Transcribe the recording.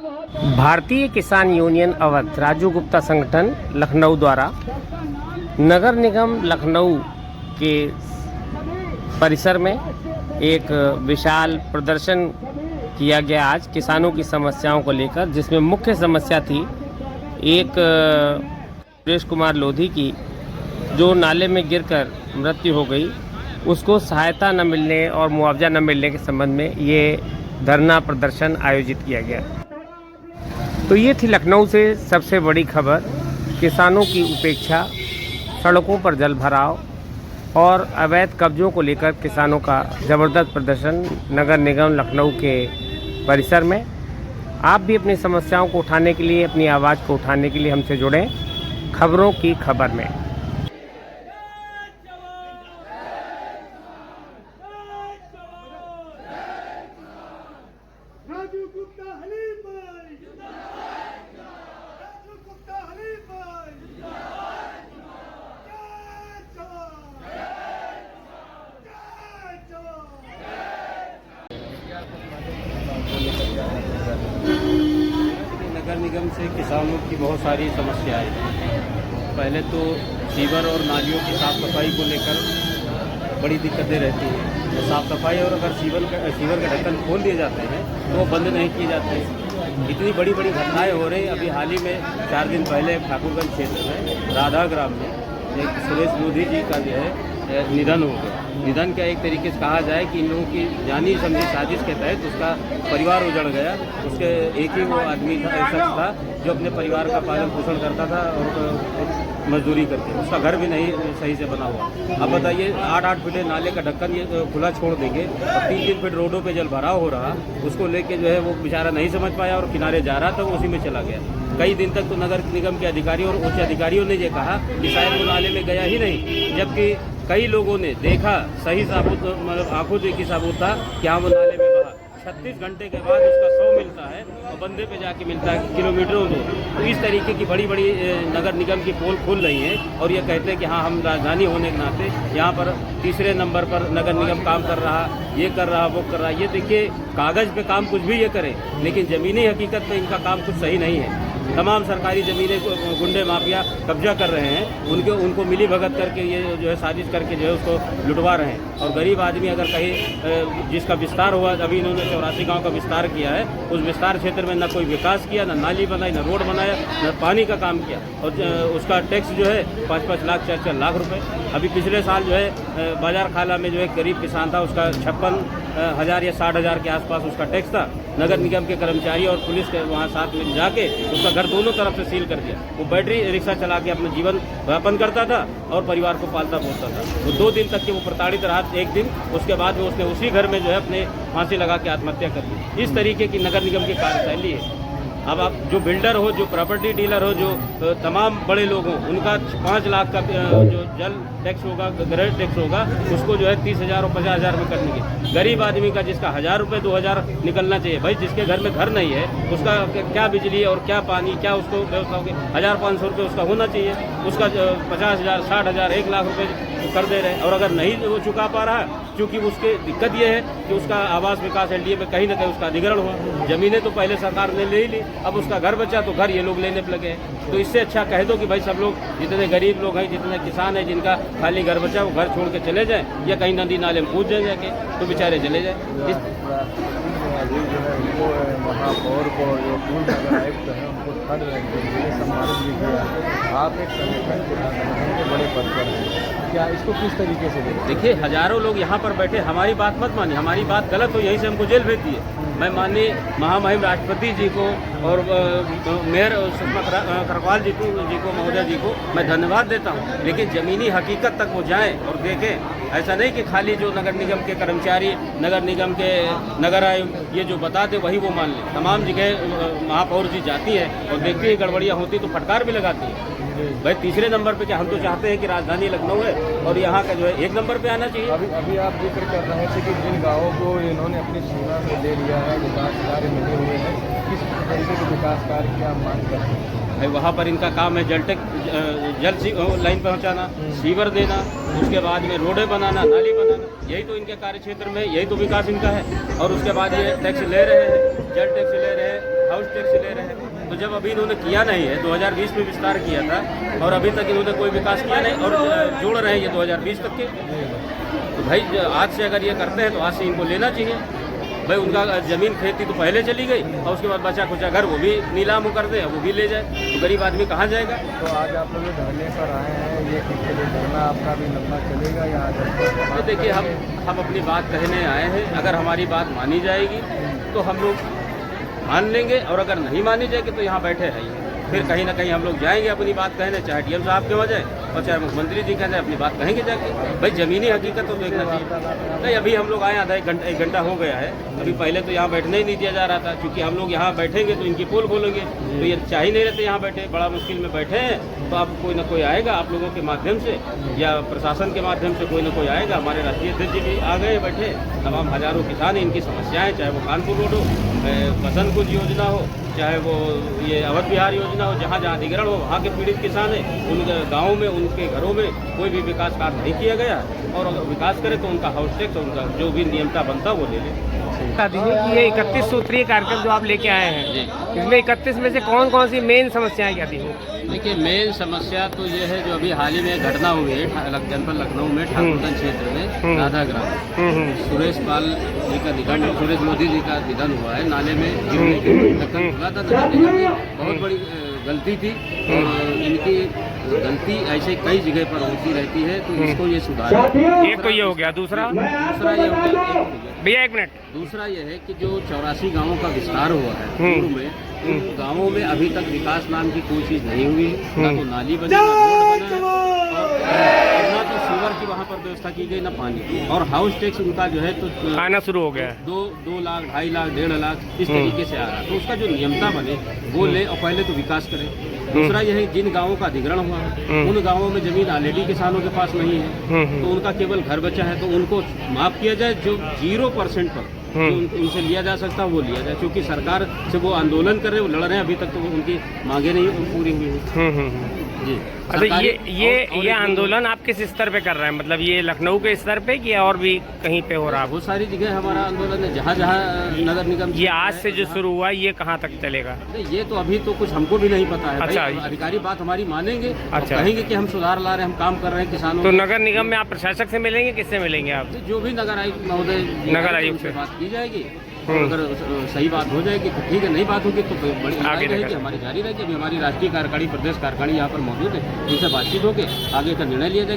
भारतीय किसान यूनियन अवध राजू गुप्ता संगठन लखनऊ द्वारा नगर निगम लखनऊ के परिसर में एक विशाल प्रदर्शन किया गया आज किसानों की समस्याओं को लेकर, जिसमें मुख्य समस्या थी एक सुरेश कुमार लोधी की जो नाले में गिरकर मृत्यु हो गई, उसको सहायता न मिलने और मुआवजा न मिलने के संबंध में ये धरना प्रदर्शन आयोजित किया गया। तो ये थी लखनऊ से सबसे बड़ी खबर। किसानों की उपेक्षा, सड़कों पर जल भराव और अवैध कब्जों को लेकर किसानों का ज़बरदस्त प्रदर्शन नगर निगम लखनऊ के परिसर में। आप भी अपनी समस्याओं को उठाने के लिए, अपनी आवाज़ को उठाने के लिए हमसे जुड़ें खबरों की खबर में। नगर निगम से किसानों की बहुत सारी समस्याएं हैं। पहले तो सीवर और नालियों की साफ़ सफाई को लेकर बड़ी दिक्कतें रहती हैं। तो साफ़ सफाई और अगर सीवर का ढक्कन खोल दिए जाते हैं तो वो बंद नहीं किए जाते हैं। इतनी बड़ी बड़ी घटनाएं हो रही। अभी हाल ही में 4 दिन पहले ठाकुरगंज क्षेत्र में राधा ग्राम में एक सुरेश लोधी जी का जो है निधन हो गया। निधन का एक तरीके से कहा जाए कि इन लोगों की जानी समझी साजिश के तहत उसका परिवार उजड़ गया। उसके एक ही वो आदमी था, एक शख्स था जो अपने परिवार का पालन पोषण करता था और मजदूरी करके। उसका घर भी नहीं सही से बना हुआ। अब बताइए 8-8 फीट नाले का ढक्कन ये खुला छोड़ देंगे और 3-3 फीट रोडों पे जल भराव हो रहा, उसको लेके जो है वो बेचारा नहीं समझ पाया और किनारे जा रहा था, वो उसी में चला गया। कई दिन तक तो नगर निगम के अधिकारी और उच्च अधिकारियों ने ये कहा कि शायद वो नाले में गया ही नहीं, जबकि कई लोगों ने देखा, सही साबुत मतलब आंखों देखी साबुत था कि हाँ वो नाले में बहा। 36 घंटे के बाद उसका 100 मिलता है और बंदे पे जाके मिलता है किलोमीटरों दूर। तो इस तरीके की बड़ी बड़ी नगर निगम की पोल खुल रही हैं और ये कहते हैं कि हाँ हम राजधानी होने के नाते यहाँ पर तीसरे नंबर पर नगर निगम काम कर रहा, ये कर रहा, वो कर रहा। ये देखिए कागज़ पे काम कुछ भी ये करे, लेकिन ज़मीनी हकीकत में इनका काम कुछ सही नहीं है। तमाम सरकारी ज़मीनें गुंडे माफिया कब्जा कर रहे हैं, उनको मिली भगत करके ये जो है साजिश करके जो है उसको लुटवा रहे हैं। और गरीब आदमी अगर कहीं जिसका विस्तार हुआ, अभी इन्होंने 84 गांव का विस्तार किया है, उस विस्तार क्षेत्र में न कोई विकास किया, न नाली बनाई, न रोड बनाया, न पानी का काम किया और उसका टैक्स जो है 5-5 लाख 4-4 लाख रुपये। अभी पिछले साल जो है बाजार खाला में जो एक गरीब किसान था, उसका 56,000 या 60,000 के आसपास उसका टैक्स था। नगर निगम के कर्मचारी और पुलिस के वहाँ साथ में जाके उसका घर दोनों तरफ से सील कर दिया। वो बैटरी रिक्शा चला के अपना जीवन यापन करता था और परिवार को पालता पोसता था। वो 2 दिन तक के वो प्रताड़ित रहा। एक दिन उसके बाद में उसने उसी घर में जो है अपने फांसी लगा के आत्महत्या कर दी। इस तरीके की नगर निगम की कार्यशैली है। अब आप जो बिल्डर हो, जो प्रॉपर्टी डीलर हो, जो तमाम बड़े लोग हों, उनका 5 लाख का जो जल टैक्स होगा, ग्रेड टैक्स होगा, उसको जो है 30,000 और 50,000 में करने के। गरीब आदमी का जिसका 1,000 रुपये 2,000 निकलना चाहिए, भाई जिसके घर में घर नहीं है उसका क्या बिजली और क्या पानी, क्या उसको व्यवस्था होगी। 1,000-500 रुपये उसका होना चाहिए, उसका 50,000 60,000 1 लाख रुपये कर दे रहे हैं। और अगर नहीं वो चुका पा रहा, क्योंकि उसके दिक्कत ये है कि उसका आवास विकास एलडीए में कहीं ना कहीं उसका अधिग्रहण हुआ। ज़मीनें तो पहले सरकार ने ले ही ली, अब उसका घर बचा तो घर ये लोग लेने पे लगे हैं। तो इससे अच्छा कह दो कि भाई सब लोग, जितने गरीब लोग हैं, जितने किसान हैं, जिनका खाली घर बचा, वो घर छोड़ के चले जाएं या कहीं नदी नाले में कूद जाए जाके, तो बेचारे चले जाएं। महापौर को जो पूर्ण नगर आयुक्त है उनको थर्ड रैंक के लिए सम्मानित भी किया। आप एक संगठन के बड़े पद पर हैं, क्या इसको किस तरीके से देखिए, हजारों लोग यहाँ पर बैठे, हमारी बात मत मानिए, हमारी बात गलत हो यहीं से हमको जेल भेज दिए। मैं माननीय महामहिम राष्ट्रपति जी को और मेयर सुषमा करवाल जी को महोदय जी को मैं धन्यवाद देता हूँ, लेकिन ज़मीनी हकीकत तक वो जाएं और देखें। ऐसा नहीं कि खाली जो नगर निगम के कर्मचारी, नगर निगम के नगर आयुक्त ये जो बताते वही वो मान लें। तमाम जगह महापौर जी जाती है और देखती है गड़बड़ियाँ होती तो फटकार भी लगाती है। भाई तीसरे नंबर पे क्या, हम तो चाहते हैं कि राजधानी लखनऊ है और यहाँ का जो है 1 नंबर पे आना चाहिए। अभी आप जिक्र कर रहे थे कि जिन गाँवों को इन्होंने अपनी सीमा में ले लिया है, विकास कार्य मिले हुए हैं, किस तरीके के विकास कार्य की आप मांग करते हैं? भाई वहाँ पर इनका काम है जल लाइन पहुँचाना, सीवर देना, उसके बाद में रोडें बनाना, नाली बनाना, यही तो इनके कार्य क्षेत्र में, यही तो विकास इनका है। और उसके बाद ये टैक्स ले रहे हैं, जल टैक्स ले रहे हैं, हाउस टैक्स ले रहे हैं। तो जब अभी इन्होंने किया नहीं है, 2020 में विस्तार किया था और अभी तक इन्होंने कोई विकास किया नहीं और जोड़ रहे हैं ये 2020 तक के। तो भाई आज से अगर ये करते हैं तो आज से इनको लेना चाहिए। भाई उनका ज़मीन खेती तो पहले चली गई और उसके बाद बचा कुचा घर वो भी नीलाम कर दे, वो भी ले जाए, तो गरीब आदमी कहाँ जाएगा। तो आज आप लोग धरने पर आए हैं, ये किसके लिए धरना आपका भी लंबा चलेगा या तो देखिए हम अपनी बात कहने आए हैं। अगर हमारी बात मानी जाएगी तो हम लोग मान लेंगे और अगर नहीं मानी जाएगी तो यहाँ बैठे हैं ही। फिर कहीं ना कहीं हम लोग जाएंगे अपनी बात कहने, चाहे डीएम साहब के वजह और चाहे मुख्यमंत्री जी कह जाए, अपनी बात कहेंगे जाके। भाई ज़मीनी हकीकत तो देखना चाहिए। नहीं अभी हम लोग आए आधा एक घंटा हो गया है। अभी पहले तो यहाँ बैठने ही नहीं दिया जा रहा था, क्योंकि हम लोग यहाँ बैठेंगे तो इनकी पोल खोलेंगे, तो ये चाह ही नहीं रहते यहाँ बैठे, बड़ा मुश्किल में बैठे हैं। तो अब कोई ना कोई आएगा आप लोगों के माध्यम से या प्रशासन के माध्यम से कोई ना कोई आएगा। हमारे राष्ट्रीय अध्यक्ष जी भी आ गए बैठे, तमाम हज़ारों किसान इनकी समस्याएँ, चाहे वो कानपुर रोड हो, बसंत कुंज योजना हो, चाहे वो ये अवध बिहार योजना हो, जहाँ जहाँ अधिग्रहण हो वहाँ के पीड़ित किसान हैं, उनके गाँव में उनके घरों में कोई भी विकास कार्य नहीं किया गया। और अगर विकास करे तो उनका हाउस टैक्स और उनका जो भी नियमता बनता वो ले ले। बता दीजिए कि ये 31 सूत्रीय कार्यक्रम जो आप लेके आए हैं, इसमें 31 में से कौन कौन सी मेन समस्याएं क्या थी? देखिए मेन समस्या तो ये है जो अभी हाल ही में घटना हुई है जनपद लखनऊ में ठाकुरगंज क्षेत्र में राधा ग्राम, सुरेश पाल जी का निधन, सुरेश मोदी जी का निधन हुआ है। नाले में गिरने की टक्कर हुआ था। तो नगर निगम की बहुत बड़ी गलती थी और इनकी गलती ऐसे कई जगह पर होती रहती है, तो इसको ये सुधार। एक तो ये हो गया, दूसरा ये हो गया भैया 1 मिनट, दूसरा ये है कि जो 84 गांवों का विस्तार हुआ है पूर्व में, उन गांवों में अभी तक विकास नाम की कोई चीज़ नहीं हुई है। ना तो नाली बनी, ना रोड बना और ना तो सीवर की वहाँ पर व्यवस्था की गई, ना पानी की। और हाउस टैक्स उनका जो है तो आना शुरू हो गया है। 2 लाख 2.5 लाख 1.5 लाख इस तरीके से आ रहा है। तो उसका जो नियमता बने वो ले और पहले तो विकास करें। दूसरा यह है जिन गांवों का अधिग्रहण हुआ है उन गांवों में जमीन ऑलरेडी किसानों के पास नहीं है, तो उनका केवल घर बचा है, तो उनको माफ किया जाए। जो 0% पर जो उनसे लिया जा सकता है वो लिया जाए, क्योंकि सरकार से वो आंदोलन कर रहे हैं, वो लड़ रहे हैं, अभी तक तो उनकी मांगे नहीं पूरी हुई है। जी अच्छा, ये आंदोलन आप किस स्तर पे कर रहे हैं? मतलब ये लखनऊ के स्तर पे कि और भी कहीं पे हो रहा है? बहुत सारी जगह हमारा आंदोलन है, जहाँ जहाँ नगर निगम। ये आज से जो शुरू हुआ ये कहाँ तक चलेगा? ये तो अभी तो कुछ हमको भी नहीं पता है। अच्छा, अधिकारी बात हमारी मानेंगे, अच्छा, कहेंगे कि हम सुधार ला रहे हैं, हम काम कर रहे हैं किसानों। तो नगर निगम में आप प्रशासक से मिलेंगे, किससे मिलेंगे आप? जो भी नगर आयुक्त महोदय, नगर आयुक्त से बात की जाएगी। अगर सही बात हो जाएगी तो ठीक है, नहीं बात होगी तो बड़ी लड़ाई रहेगी, हमारी जारी रहेगी। अभी हमारी राष्ट्रीय कार्यकारिणी, प्रदेश कार्यकारिणी यहाँ पर मौजूद है, उनसे बातचीत होकर आगे का निर्णय लिया जाएगा।